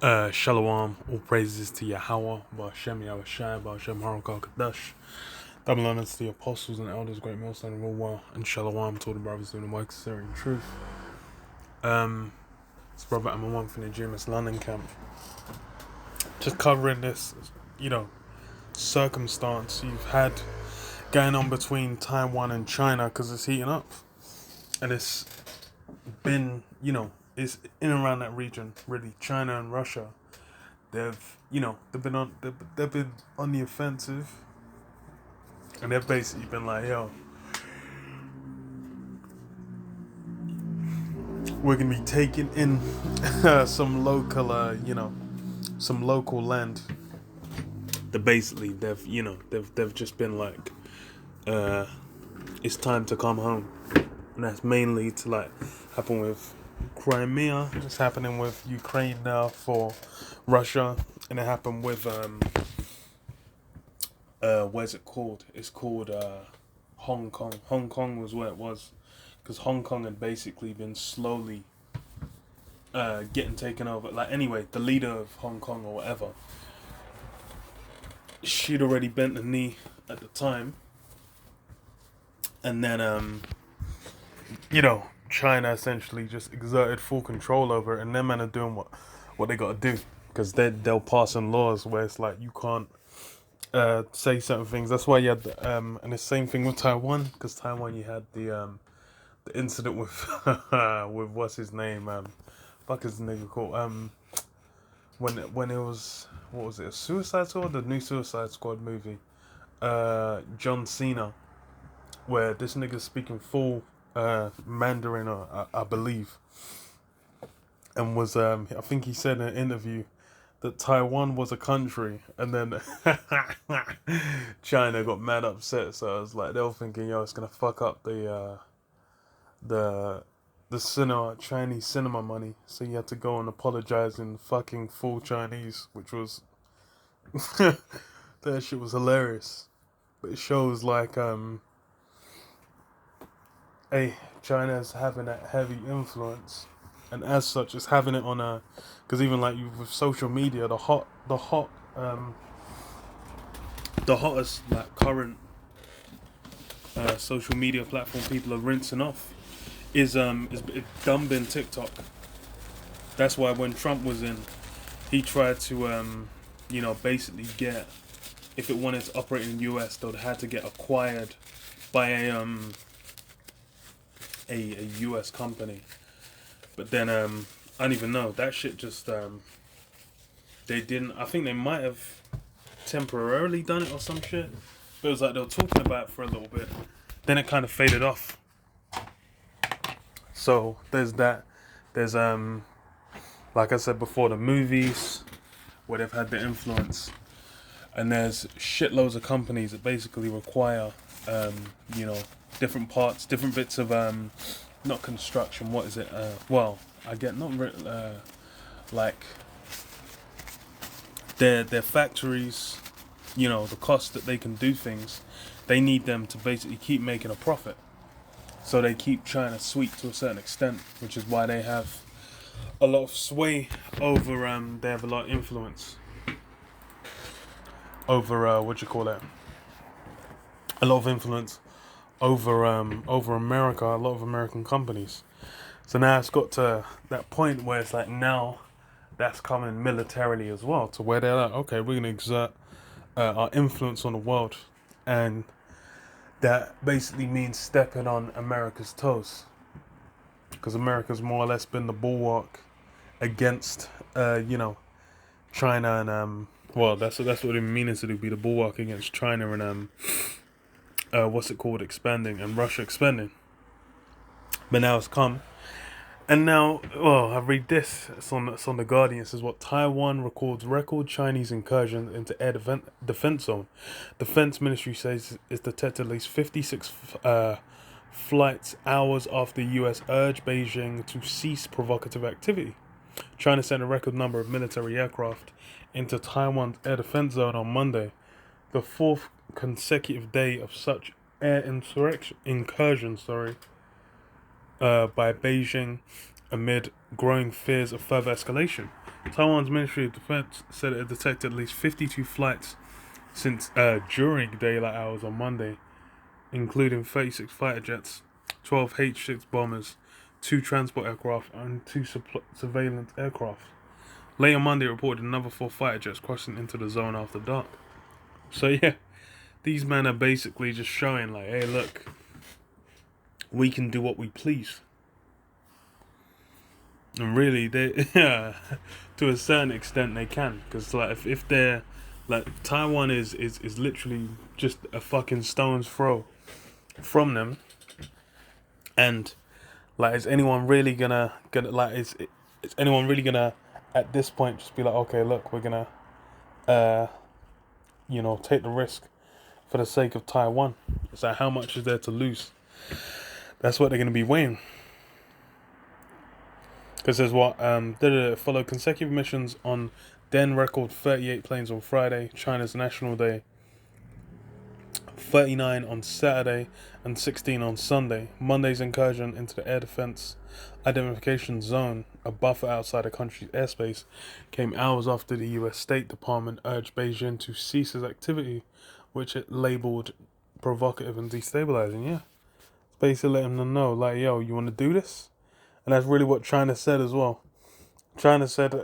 Shalom, all praises to Yahweh, Ba'Shem Yahushai, Ba'Shem Harakah Kadash. Double honors to the apostles and elders, great millstone and rule and Shalom to all the brothers doing the work in truth. It's brother Amon from the James London camp. Just covering this, circumstance you've had going on between Taiwan and China because it's heating up. And it's been, it's in and around that region, really. China and Russia. They've been on the offensive, and they've basically been like, yo, we're gonna be taking in some local land. They've just been like, it's time to come home, and that's mainly to like happen with Crimea. It's happening with Ukraine now for Russia, and it happened with where's it called? It's called Hong Kong. Hong Kong was where it was, because Hong Kong had basically been slowly getting taken over. Like anyway, the leader of Hong Kong or whatever, she'd already bent the knee at the time, and then China essentially just exerted full control over it, and them men are doing what they got to do, because they'll pass in laws where it's like you can't say certain things. That's why you had and the same thing with Taiwan, because Taiwan you had the incident with with what's his name, fuck is the nigga called, when it was, what was it, a Suicide Squad, the new Suicide Squad movie, John Cena, where this nigga's speaking full Mandarin, I believe, and was I think he said in an interview that Taiwan was a country, and then China got mad upset. So I was like, they were thinking, yo, it's gonna fuck up the cinema, Chinese cinema money. So you had to go and apologize in fucking full Chinese, which was that shit was hilarious. But it shows like hey, China's having that heavy influence, and as such, it's having it on a, because even like with social media, the hottest like current social media platform people are rinsing off is dumb been TikTok. That's why when Trump was in, he tried to basically get, if it wanted to operate in the US, they'd had to get acquired by a US company. But then I don't even know, that shit just they didn't, I think they might have temporarily done it or some shit, but it was like they were talking about it for a little bit, then it kind of faded off. So there's that. There's like I said before, the movies where they've had the influence, and there's shitloads of companies that basically require different parts, different bits of not construction, what is it, well, I get not like their factories, the cost that they can do things, they need them to basically keep making a profit. So they keep China sweet to a certain extent, which is why they have a lot of sway over, they have a lot of influence over, what you call it, a lot of influence over America, a lot of American companies. So now it's got to that point where it's like, now that's coming militarily as well, to where they're like, okay, we're going to exert our influence on the world, and that basically means stepping on America's toes, because America's more or less been the bulwark against China, and well, that's what it means to do, be the bulwark against China and expanding, and Russia expanding. But now it's come, and now, I read this. It's on the Guardian. It says, what, Taiwan records record Chinese incursion into air defense zone. Defense Ministry says it's detected at least 56 flights hours after the US urged Beijing to cease provocative activity. China sent a record number of military aircraft into Taiwan's air defense zone on Monday, the fourth consecutive day of such air incursion by Beijing amid growing fears of further escalation. Taiwan's Ministry of Defense said it had detected at least 52 flights since during daylight hours on Monday, including 36 fighter jets, 12 H-6 bombers, 2 transport aircraft, and 2 surveillance aircraft. Later Monday, it reported another 4 fighter jets crossing into the zone after dark. So yeah, these men are basically just showing like, hey, look, we can do what we please. And really, they to a certain extent they can, because like if they're like Taiwan is literally just a fucking stone's throw from them, and like is anyone really gonna is anyone really gonna at this point just be like, okay, look, we're gonna take the risk for the sake of Taiwan? It's like, how much is there to lose? That's what they're gonna be weighing. Because there's what followed consecutive missions on then record 38 planes on Friday, China's National Day, 39 on Saturday, and 16 on Sunday. Monday's incursion into the air defense identification zone, a buffer outside the country's airspace, came hours after the US State Department urged Beijing to cease its activity, which it labeled provocative and destabilizing. Yeah, it's basically letting them know, like, yo, you want to do this? And that's really what China said as well. China said,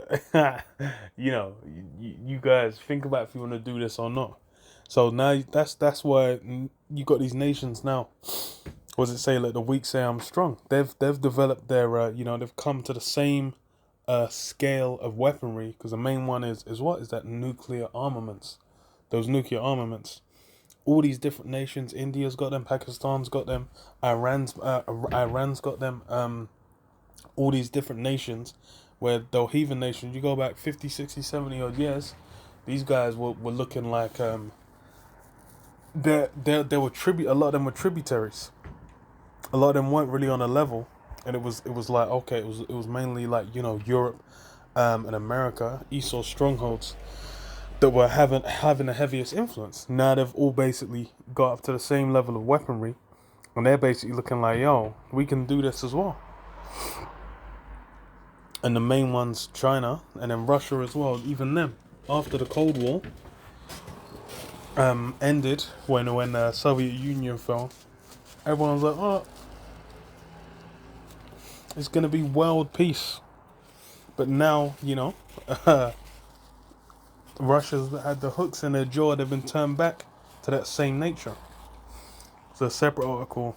you guys think about if you want to do this or not. So now that's why you got these nations now. What does it say? Like the weak say I'm strong. They've developed their they've come to the same scale of weaponry, because the main one is that nuclear armaments. Those nuclear armaments. All these different nations. India's got them. Pakistan's got them. Iran's got them. All these different nations, where the heathen nations, you go back 50, 60, 70 odd years, these guys were looking like they were a lot of them were tributaries. A lot of them weren't really on a level, and it was like, okay, it was mainly like Europe and America, Esau's strongholds, that were having the heaviest influence. Now they've all basically got up to the same level of weaponry, and they're basically looking like, yo, we can do this as well. And the main ones, China, and then Russia as well. Even them, after the Cold War ended, when the Soviet Union fell, everyone was like, oh, it's gonna be world peace. But now, Russia's had the hooks in their jaw. They've been turned back to that same nature. So a separate article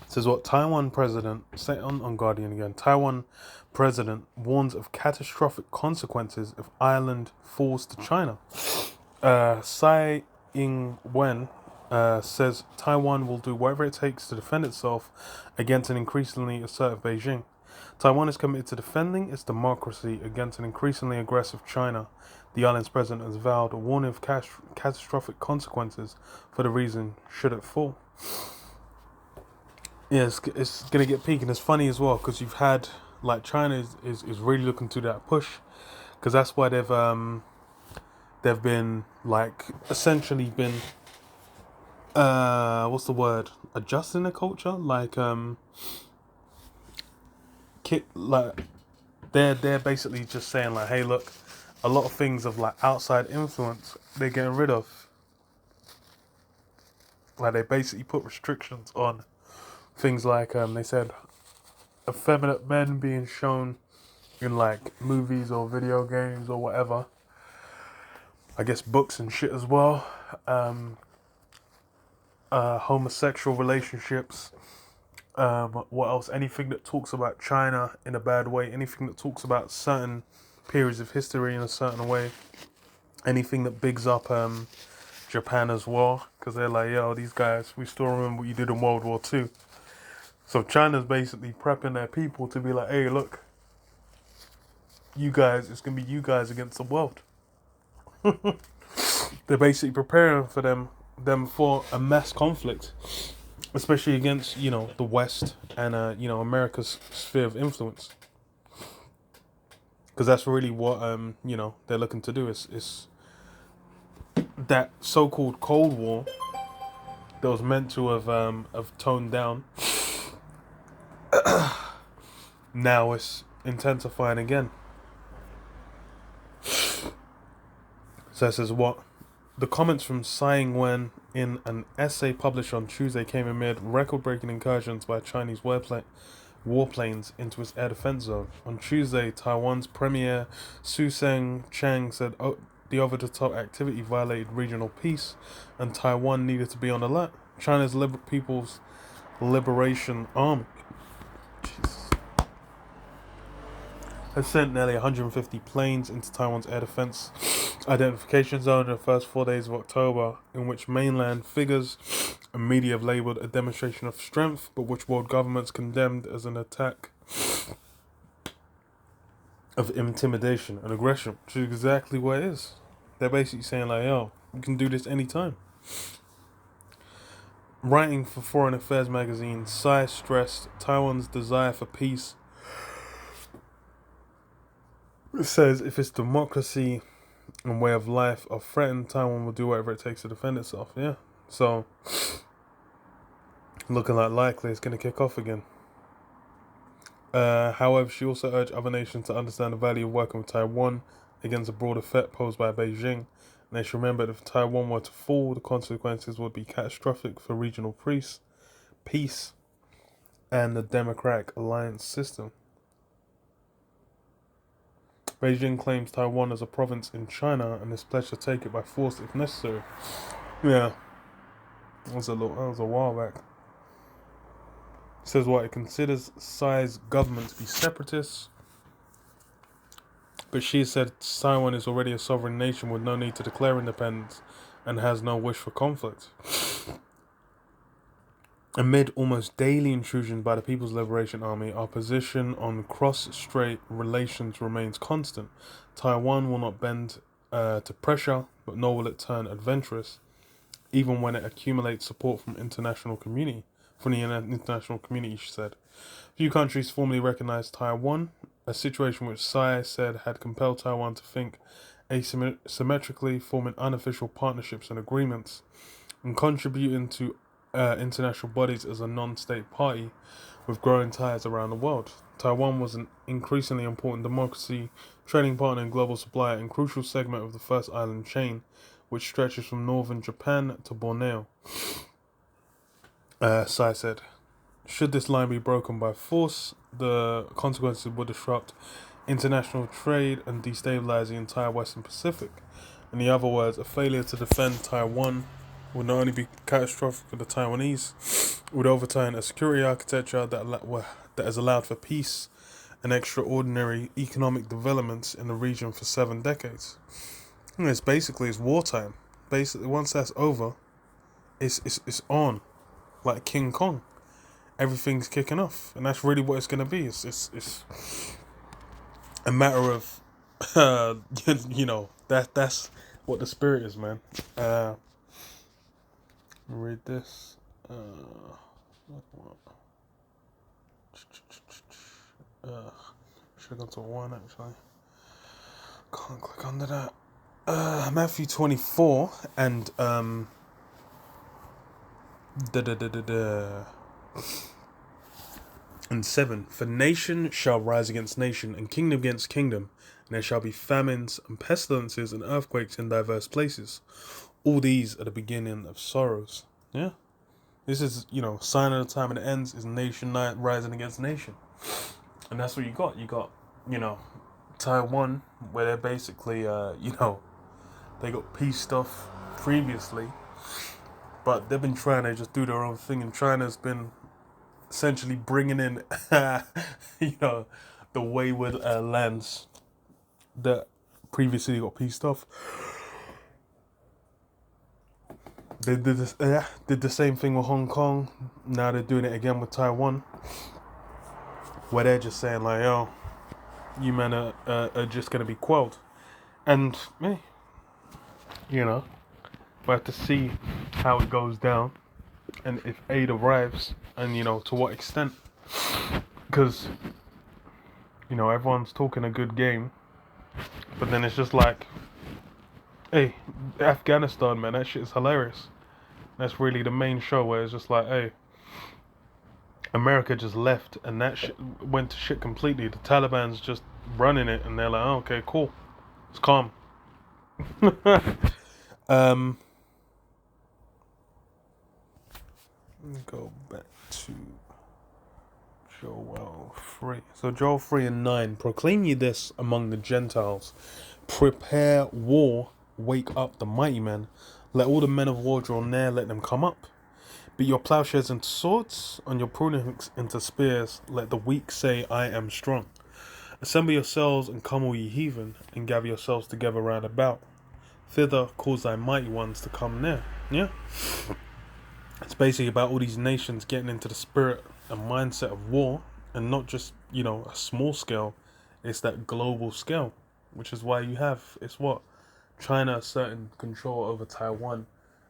says what Taiwan president, say on Guardian again, Taiwan president warns of catastrophic consequences if Ireland falls to China. Tsai Ing-wen says Taiwan will do whatever it takes to defend itself against an increasingly assertive Beijing. Taiwan is committed to defending its democracy against an increasingly aggressive China. The island's president has vowed a warning of catastrophic consequences for the region should it fall. Yeah, it's gonna get peak, and it's funny as well because you've had like China is really looking to that push, because that's why they've been like essentially been what's the word, adjusting the culture, like they're basically just saying like, hey, look, a lot of things of like outside influence they're getting rid of. Like they basically put restrictions on things like they said effeminate men being shown in like movies or video games or whatever. I guess books and shit as well. Homosexual relationships. What else? Anything that talks about China in a bad way. Anything that talks about certain periods of history in a certain way. Anything that bigs up Japan as well, because they're like, yo, these guys, we still remember what you did in World War II. So China's basically prepping their people to be like, hey, look, you guys, it's going to be you guys against the world. They're basically preparing for them for a mass conflict, especially against, the West and, America's sphere of influence. Because that's really what, they're looking to do is that so-called Cold War that was meant to have toned down now it's intensifying again. So it says what? The comments from Tsai Ing-wen in an essay published on Tuesday came amid record-breaking incursions by Chinese warplanes into its air defense zone. On Tuesday, Taiwan's Premier Su Chang said the over-the-top activity violated regional peace and Taiwan needed to be on alert. China's People's Liberation Army has sent nearly 150 planes into Taiwan's air defense identification zone in the first 4 days of October, in which mainland figures and media have labelled a demonstration of strength, but which world governments condemned as an attack of intimidation and aggression, which is exactly what it is. They're basically saying like, yo, you can do this anytime. Writing for Foreign Affairs magazine, Tsai stressed Taiwan's desire for peace. It says if its democracy and way of life are threatened, Taiwan will do whatever it takes to defend itself. Yeah. So, looking like likely it's going to kick off again. However, she also urged other nations to understand the value of working with Taiwan against the broader threat posed by Beijing. And they should remember that if Taiwan were to fall, the consequences would be catastrophic for regional peace, and the democratic alliance system. Beijing claims Taiwan as a province in China and is pledged to take it by force if necessary. Yeah, that was a while back. It says what it considers Tsai's government to be separatists, but she said Taiwan is already a sovereign nation with no need to declare independence and has no wish for conflict. Amid almost daily intrusion by the People's Liberation Army, our position on cross-strait relations remains constant. Taiwan will not bend to pressure, but nor will it turn adventurous, even when it accumulates support from the international community, she said. Few countries formally recognize Taiwan, a situation which Tsai said had compelled Taiwan to think asymmetrically, forming unofficial partnerships and agreements, and contributing to international bodies as a non-state party with growing ties around the world. Taiwan was an increasingly important democracy, trading partner and global supplier, and crucial segment of the first island chain, which stretches from northern Japan to Borneo. Tsai said, should this line be broken by force, the consequences would disrupt international trade and destabilize the entire Western Pacific. In other words, a failure to defend Taiwan would not only be catastrophic for the Taiwanese, it would overturn a security architecture that has allowed for peace and extraordinary economic developments in the region for 7 decades. And it's wartime. Basically, once that's over, it's on, like King Kong. Everything's kicking off, and that's really what it's gonna be. It's a matter of, that's what the spirit is, man. Read this. Should have gone to 1 actually. Can't click under that. Matthew 24 and and 7. For nation shall rise against nation, and kingdom against kingdom, and there shall be famines and pestilences and earthquakes in diverse places. All these are the beginning of sorrows. Yeah. This is, sign of the time of the ends is nation rising against nation. And that's what you got. You got, Taiwan, where they're basically, they got peace stuff previously, but they've been trying to just do their own thing, and China's been essentially bringing in, the wayward lands that previously got peace stuff. They did the same thing with Hong Kong. Now they're doing it again with Taiwan, where they're just saying like, "Oh, you men are just gonna be quelled," and hey, we have to see how it goes down, and if aid arrives, and to what extent, because everyone's talking a good game, but then it's just like, hey, Afghanistan, man, that shit is hilarious. That's really the main show where it's just like, hey, America just left, and that shit went to shit completely. The Taliban's just running it, and they're like, oh, okay, cool, it's calm. um, go back to Joel 3. So Joel 3 and 9. Proclaim ye this among the Gentiles. Prepare war, wake up the mighty men. Let all the men of war draw near, let them come up. Beat your plowshares into swords, on your pruning hooks into spears. Let the weak say, I am strong. Assemble yourselves and come all ye heathen, and gather yourselves together round about. Thither cause thy mighty ones to come near. Yeah? It's basically about all these nations getting into the spirit and mindset of war, and not just, a small scale. It's that global scale, which is why you have, it's what? China certain control over Taiwan.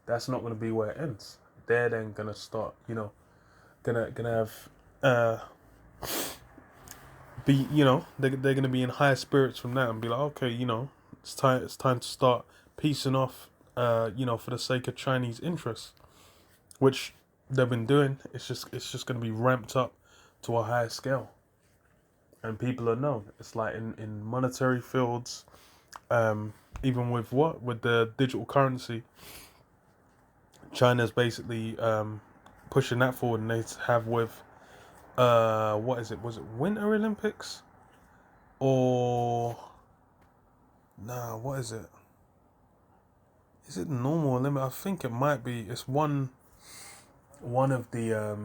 That's not going to be where it ends. They're then going to start, gonna have, they're going to be in higher spirits from that and be like, okay, it's time to start piecing off, for the sake of Chinese interests, which they've been doing. It's just going to be ramped up to a higher scale, and people are known. It's like in monetary fields, even with the digital currency, China's basically pushing that forward, and they have with what is it? Was it Winter Olympics or nah? What is it? Is it normal Olympic? I think it might be. It's one of the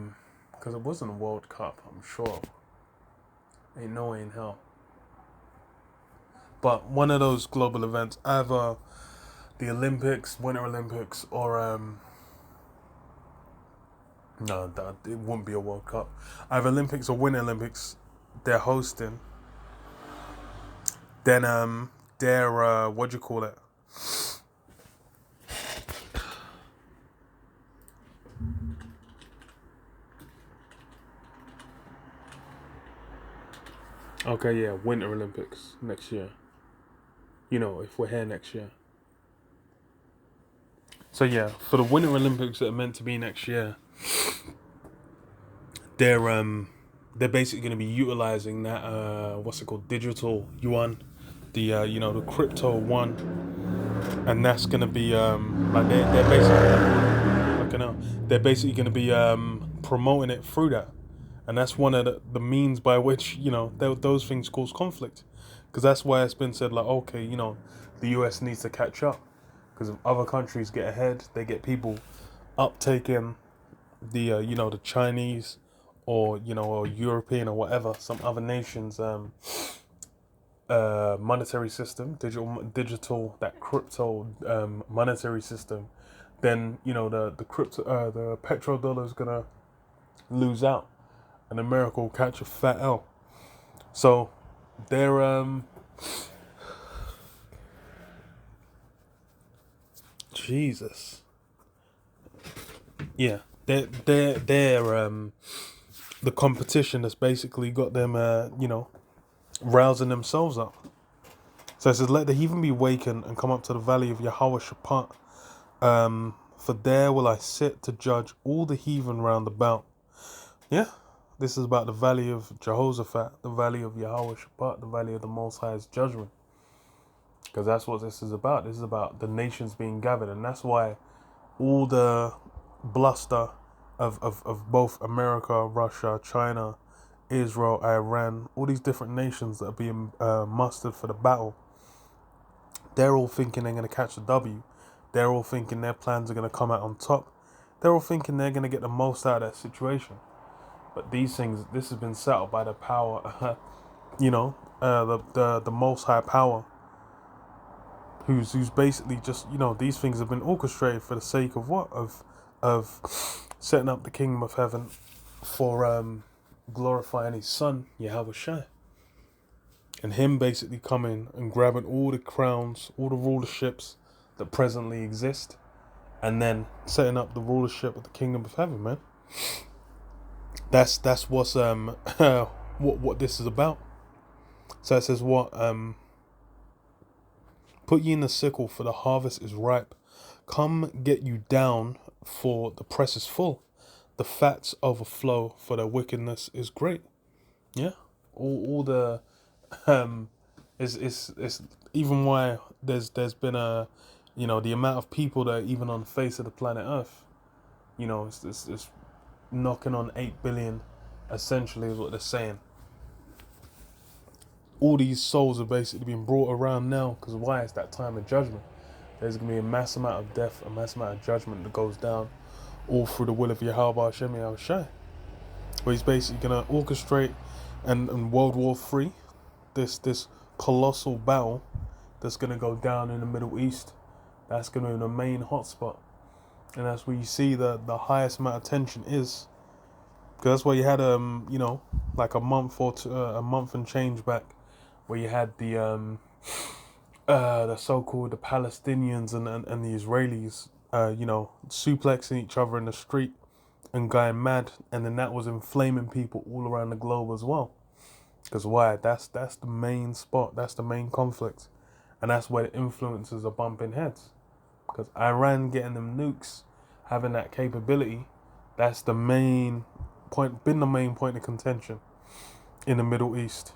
because it wasn't a World Cup. I'm sure. Ain't no way in hell. But one of those global events, either the Olympics, Winter Olympics, or no, it wouldn't be a World Cup. Either Olympics or Winter Olympics, they're hosting. Then they're what do you call it? Okay, yeah, Winter Olympics next year. If we're here next year. So yeah, for the Winter Olympics that are meant to be next year, they're basically going to be utilizing that what's it called, digital yuan, the crypto one, and that's going to be like they're basically they're basically going to be promoting it through that, and that's one of the means by which those things cause conflict, because that's why it's been said like, okay, the US needs to catch up, because if other countries get ahead, they get people uptaking the the Chinese or or European or whatever, some other nations monetary system, digital that crypto monetary system, then the crypto the petrodollar is gonna lose out, and America will catch a fat L. So they're Jesus, yeah, they're the competition that's basically got them rousing themselves up. So it says, let the heathen be wakened and come up to the valley of Yahweh Shaphat. For there will I sit to judge all the heathen round about. Yeah, this is about the valley of Jehoshaphat, the valley of Yahweh Shaphat, the valley of the Most High's judgment. Because that's what this is about. This is about the nations being gathered. And that's why all the bluster of both America, Russia, China, Israel, Iran, all these different nations that are being mustered for the battle, they're all thinking they're going to catch the W. They're all thinking their plans are going to come out on top. They're all thinking they're going to get the most out of that situation. But these things, this has been settled by the power, the Most High Power, who's basically just, these things have been orchestrated for the sake of what? Of setting up the kingdom of heaven for glorifying his son, Yahweh Shai. And him basically coming and grabbing all the crowns, all the rulerships that presently exist, and then setting up the rulership of the kingdom of heaven, man. That's what's what this is about. So it says put ye in the sickle, for the harvest is ripe. Come get you down, for the press is full. the fats overflow for their wickedness is great. Yeah, all the it's even why there's been a, the amount of people that are even on the face of the planet Earth, it's knocking on 8 billion, essentially is what they're saying. All these souls are basically being brought around now because why? It's that time of judgment. There's gonna be a mass amount of death, a mass amount of judgment that goes down, all through the will of Yahweh Hashem Yahushai, where he's basically gonna orchestrate and World War III, this colossal battle that's gonna go down in the Middle East. That's gonna be the main hotspot, and that's where you see the highest amount of tension is. Because that's why you had like a month or two, a month and change back, where you had the so-called the Palestinians and the Israelis, suplexing each other in the street and going mad, and then that was inflaming people all around the globe as well. Because why? That's the main spot. That's the main conflict, and that's where the influencers are bumping heads. Because Iran getting them nukes, having that capability, that's the main point. Been the main point of contention in the Middle East.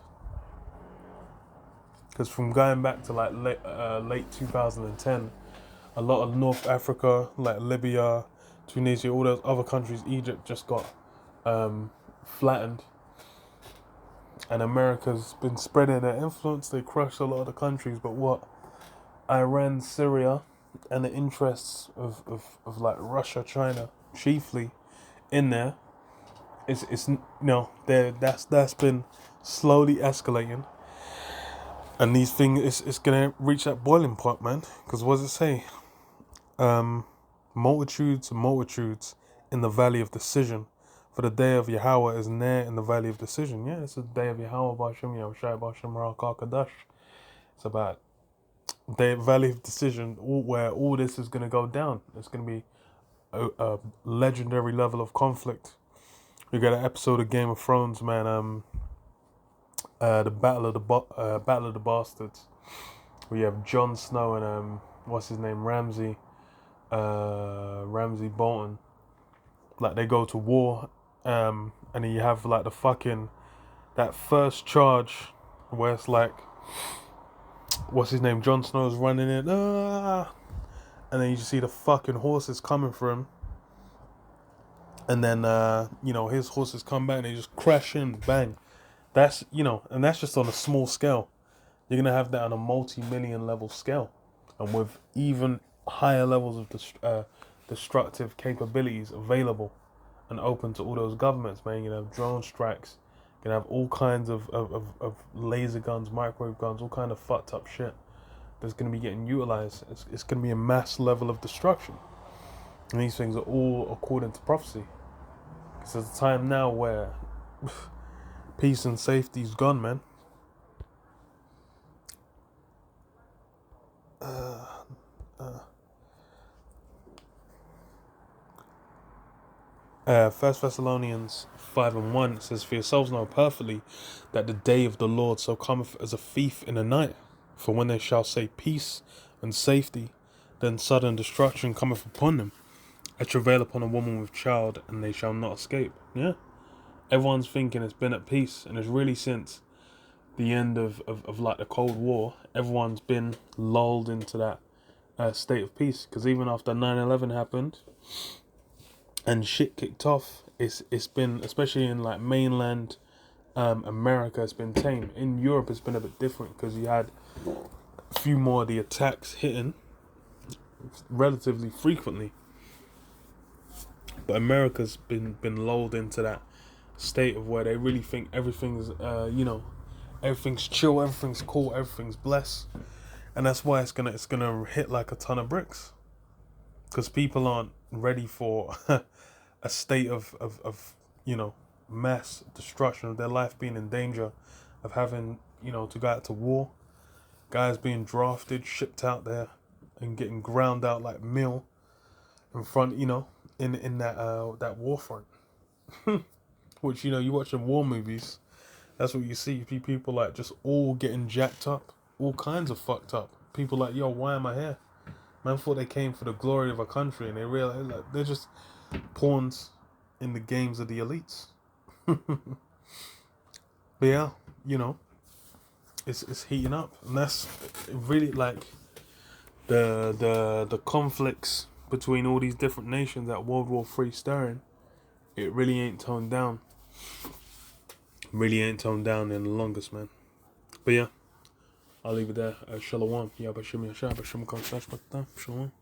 Because from going back to like late 2010, a lot of North Africa, like Libya, Tunisia, all those other countries, Egypt, just got flattened. And America's been spreading their influence. They crushed a lot of the countries. But what? Iran, Syria, and the interests of like Russia, China, chiefly in there, it's that's been slowly escalating. And these things, it's gonna reach that boiling point, man. Because what does it say? Multitudes and multitudes in the valley of decision. For the day of Yahweh is near in the valley of decision. Yeah, it's the day of Yahweh, Bashem, Yahushai, Bashem, Rakakadash. It's about the valley of decision, where all this is gonna go down. It's gonna be a legendary level of conflict. You got an episode of Game of Thrones, man. The Battle of the Bastards. We have Jon Snow and what's his name, Ramsay Bolton. Like they go to war, and then you have like that first charge where it's like, what's his name, Jon Snow's running in, and then you just see the fucking horses coming for him, and then his horses come back and they just crash in, bang. That's and that's just on a small scale. You're gonna have that on a multi-million level scale, and with even higher levels of destructive capabilities available and open to all those governments, man. You're gonna have drone strikes. You're gonna have all kinds of laser guns, microwave guns, all kind of fucked up shit that's gonna be getting utilized. It's gonna be a mass level of destruction, and these things are all according to prophecy. Because there's a time now where peace and safety's gone, man. First Thessalonians 5:1 says, "For yourselves know perfectly that the day of the Lord so cometh as a thief in the night. For when they shall say peace and safety, then sudden destruction cometh upon them. A travail upon a woman with child, and they shall not escape." Yeah, everyone's thinking it's been at peace, and it's really since the end of like the Cold War, everyone's been lulled into that state of peace. Because even after 9/11 happened and shit kicked off, it's been, especially in like mainland America, it's been tame. In Europe, it's been a bit different because you had a few more of the attacks hitting relatively frequently. But America's been lulled into that state of where they really think everything's everything's chill, everything's cool, everything's blessed, and that's why it's gonna hit like a ton of bricks, because people aren't ready for a state of mass destruction, of their life being in danger, of having to go out to war, guys being drafted, shipped out there, and getting ground out like meal in front, in that war front, which you watch in war movies. That's what you see. People like just all getting jacked up, all kinds of fucked up. People like, yo, why am I here? Man thought they came for the glory of a country, and they realize like they're just pawns in the games of the elites. But yeah, you know, it's heating up, and that's really like the conflicts between all these different nations at World War III stirring. It really ain't toned down. Really ain't toned down in the longest, man. But yeah, I'll leave it there. Shalom. Yabashim Yashab. Shalom.